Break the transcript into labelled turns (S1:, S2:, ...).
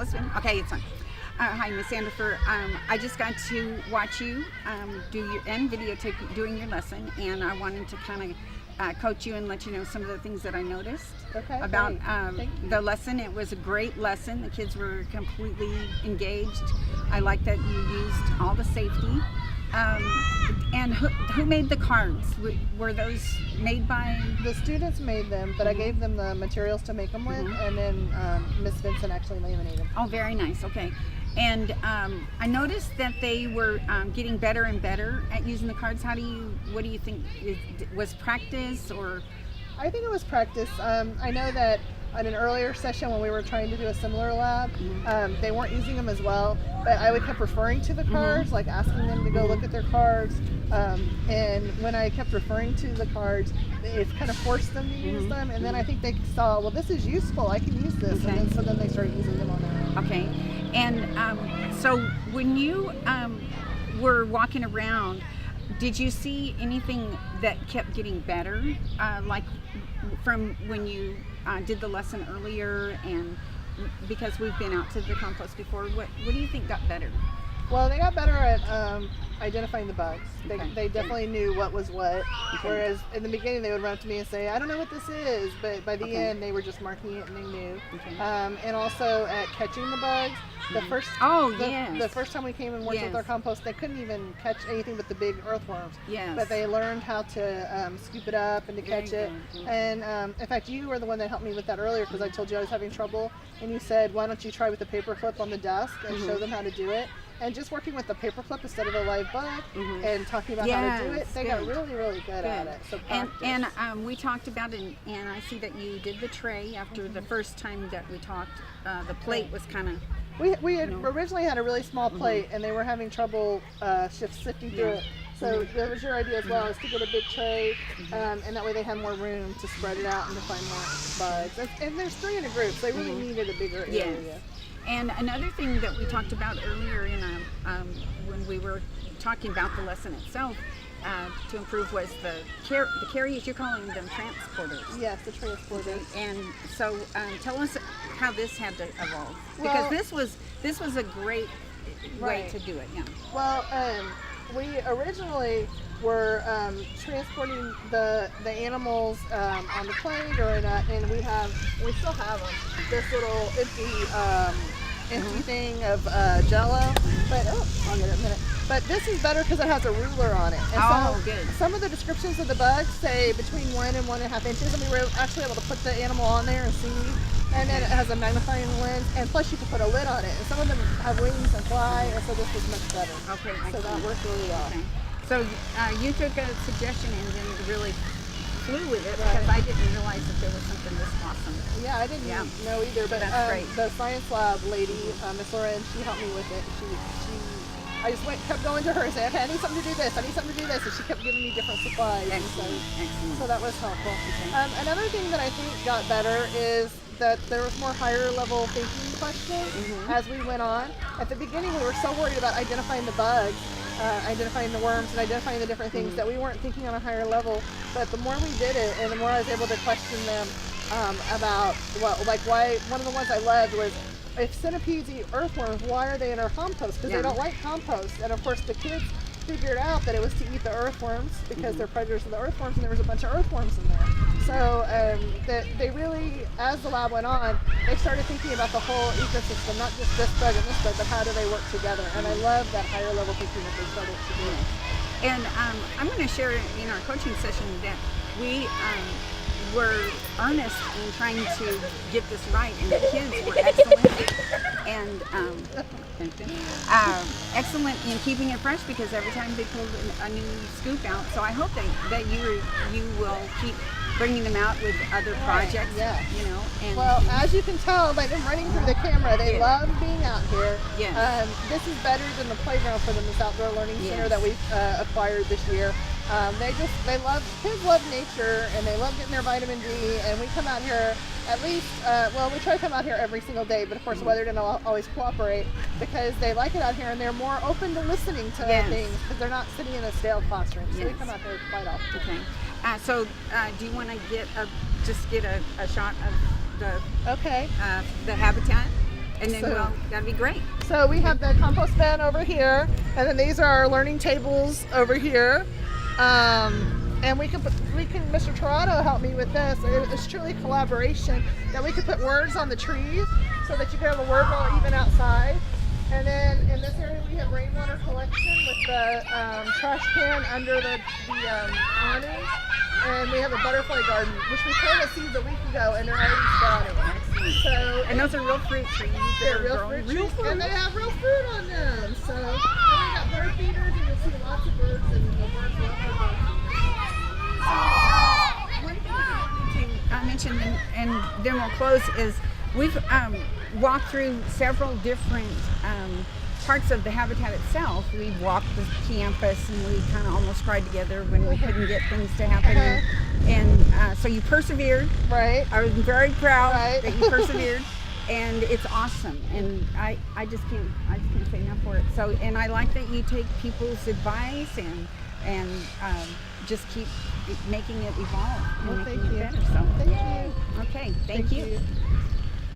S1: it's been? Okay, it's on. Hi, Miss Sandifeer. I just got to watch you videotape doing your lesson, and I wanted to kind of coach you and let you know some of the things that I noticed about the lesson. It was a great lesson. The kids were completely engaged. I like that you used all the safety. And who made the cards? Were those made by?
S2: The students made them, but I gave them the materials to make them with, and then Miss Vincent actually laminated them.
S1: Oh, very nice. Okay. And I noticed that they were getting better and better at using the cards. What do you think? Was practice or?
S2: I think it was practice. I know that in an earlier session when we were trying to do a similar lab, they weren't using them as well, but I would kept referring to the cards, like asking them to go look at their cards, and when I kept referring to the cards, it kind of forced them to use them, and then I think they saw, well, this is useful, I can use this, and then, so then they started using them on their own.
S1: Okay, and so when you were walking around, did you see anything that kept getting better, like from when you did the lesson earlier? And because we've been out to the compost before, what do you think got better?
S2: Well, they got better at identifying the bugs. They definitely knew what was what, whereas in the beginning they would run up to me and say, I don't know what this is, but by the end they were just marking it and they knew. And also at catching the bugs. The first time we came and worked with our compost, they couldn't even catch anything but the big earthworms. But they learned how to scoop it up and to catch it. And in fact, you were the one that helped me with that earlier, because I told you I was having trouble, and you said, why don't you try with the paper clip on the desk and show them how to do it. And just working with the paper clip instead of a live bug and talking about how to do it, they got really, really good at it. So
S1: and we talked about it, and I see that you did the tray after the first time that we talked. The plate was kind of...
S2: We had originally had a really small plate, and they were having trouble sifting through it. So that was your idea as well, is to get a big tray, and that way they had more room to spread it out and to find more bugs. And there's 3 in a group, so they really needed a bigger area.
S1: And another thing that we talked about earlier when we were talking about the lesson itself, to improve, was the carriers. You're calling them transporters.
S2: Yes, the transporters.
S1: And so tell us how this had to evolve, because this was a great way to do it.
S2: Well, we originally were transporting the animals on the plane, and we still have them, this little empty thing of Jello. But I'll get it in a minute. But this is better because it has a ruler on it. And
S1: good.
S2: Some of the descriptions of the bugs say between 1 and 1.5 inches, and we were actually able to put the animal on there and see. And then it has a magnifying lens, and plus you can put a lid on it. And some of them have wings and fly, and so this was much better.
S1: Okay,
S2: so that worked really well.
S1: Okay. So you took a suggestion and then really flew with it, because I didn't realize that there was something this awesome.
S2: Yeah, I didn't know either, but
S1: that's great.
S2: The science lab lady, Miss Lauren, she helped me with it. I just kept going to her and saying, okay, I need something to do this, I need something to do this, and she kept giving me different supplies.
S1: Excellent.
S2: So that was helpful. Another thing that I think got better is that there was more higher level thinking questions as we went on. At the beginning, we were so worried about identifying the bugs, identifying the worms, and identifying the different things that we weren't thinking on a higher level. But the more we did it, and the more I was able to question them about why. One of the ones I loved was, if centipedes eat earthworms, why are they in our compost? Because they don't like compost. And of course, the kids figured out that it was to eat the earthworms, because they're predators of the earthworms, and there was a bunch of earthworms in there. So they really, as the lab went on, they started thinking about the whole ecosystem, not just this bug and this bug, but how do they work together. And I love that higher level thinking that they started to do.
S1: And I'm going to share in our coaching session that we were earnest in trying to get this right, and the kids were excellent excellent in keeping it fresh, because every time they pulled a new scoop out. So I hope that you will keep bringing them out with other projects. You know. And
S2: well, as you can tell by them running through the camera, they love being out here. This is better than the playground for them, this outdoor learning center that we've acquired this year. Kids love nature, and they love getting their vitamin D, and we come out here at least, we try to come out here every single day, but of course the weather didn't always cooperate, because they like it out here and they're more open to listening to things, because they're not sitting in a stale classroom. So we come out here quite often.
S1: Okay. So do you want to get a shot of the habitat? And then,
S2: So-
S1: well, that'd be great.
S2: So we have the compost bin over here, and then these are our learning tables over here. And we can, Mr. Torado helped me with this. It's truly collaboration that we could put words on the trees so that you can have a word wall even outside. And then in this area we have rainwater collection with the trash can under the awning. And we have a butterfly garden, which we planted seeds a week ago, and they're already sprouting.
S1: Excellent.
S2: So,
S1: And those are real fruit trees.
S2: they're
S1: that are
S2: real
S1: growing.
S2: fruit trees, and they have real fruit on them. So, and we got bird feeders, and you'll see lots of birds, and the birds love our bird feeders.
S1: One thing I wanted to mention, and then we'll close, is we've walked through several different parts of the habitat itself. We walked the campus, and we kind of almost cried together when we couldn't get things to happen. And so you persevered.
S2: Right.
S1: I was very proud
S2: Right.
S1: that you persevered, and it's awesome. And I just can't say enough for it. So, and I like that you take people's advice and just keep making it evolve and
S2: Well,
S1: making
S2: thank
S1: it
S2: you.
S1: better. So,
S2: Thank you.
S1: okay, thank you.